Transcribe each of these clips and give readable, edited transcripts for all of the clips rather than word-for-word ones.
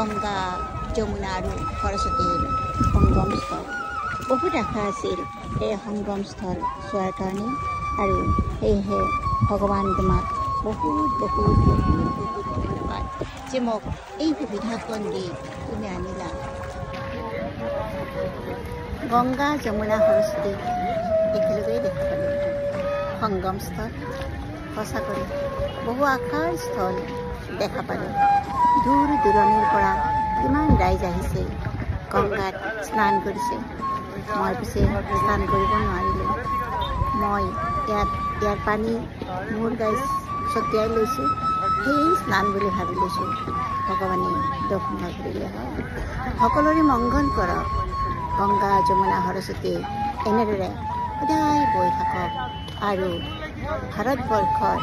গংগা যমুনা আৰু সৰস্বতীৰ সংগমস্থল বহুত আশা আছিল এই সংগমস্থল চোৱাৰ কাৰণে আৰু সেয়েহে ভগৱান তোমাক বহুত বহুত বহুত বহুত ধন্যবাদ যে মোক এই সুবিধাকণ দি তুমি আনিলা। গংগা যমুনা সৰস্বতী একেলগেই দেখা পালোঁ। সংগমস্থল সঁচাকৈ বহু আশাৰ স্থল দেখা পালোঁ। দূৰ দূৰণিৰ পৰা কিমান ৰাইজ আহিছে, গংগাত স্নান কৰিছে। মই পিছে স্নান কৰিব নোৱাৰিলোঁ। মই ইয়াৰ পানী মোৰ গাই ছটিয়াই লৈছোঁ, সেয়ে স্নান বুলি ভাবি লৈছোঁ। ভগৱানে দুখ নকৰিলে হয়। সকলোৰে মংগল কৰক। গংগা যমুনা সৰস্বতী এনেদৰে সদায় বৈ থাকক আৰু ভাৰতবৰ্ষৰ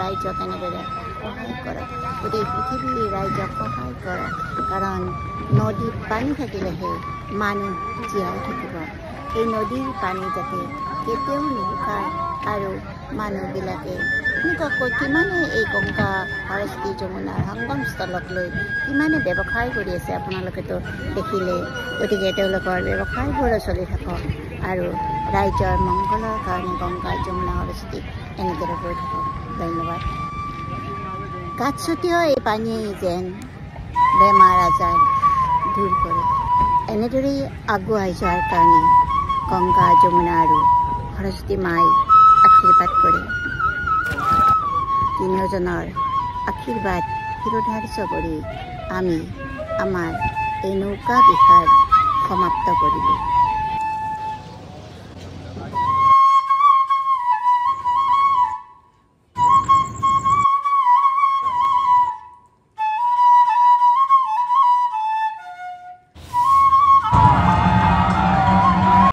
ৰাইজক এনেদৰে সহায় কৰক। গোটেই পৃথিৱীৰ ৰাইজক সহায় কৰক, কাৰণ নদীত পানী থাকিলেহে মানুহ জীয়াই থাকিব। এই নদীৰ পানী যাতে কেতিয়াও নুশুকায় আৰু মানুহবিলাকে এনেকুৱাকৈ কিমানে এই গংগা সৰস্বতী যমুনাৰ সংগমস্থলক লৈ কিমানে ব্যৱসায় কৰি আছে আপোনালোকেতো দেখিলে। গতিকে তেওঁলোকৰ ব্যৱসায়বোৰো চলি থাকক আৰু ৰাইজৰ মংগলৰ কাৰণে গংগা যমুনা সৰস্বতী এনেদৰে বৈ থাকক। ধন্যবাদ। গাত ছটিওৱা এই পানীয়ে যেন বেমাৰ আজাৰ দূৰ কৰে। এনেদৰেই আগুৱাই যোৱাৰ কাৰণে গংগা যমুনা আৰু সৰস্বতী মাই আশীৰ্বাদ কৰে। তিনিওজনৰ আশীৰ্বাদ শিৰোধাৰ্য কৰি আমি আমাৰ এই নৌকা বিহাৰ সমাপ্ত কৰিলোঁ।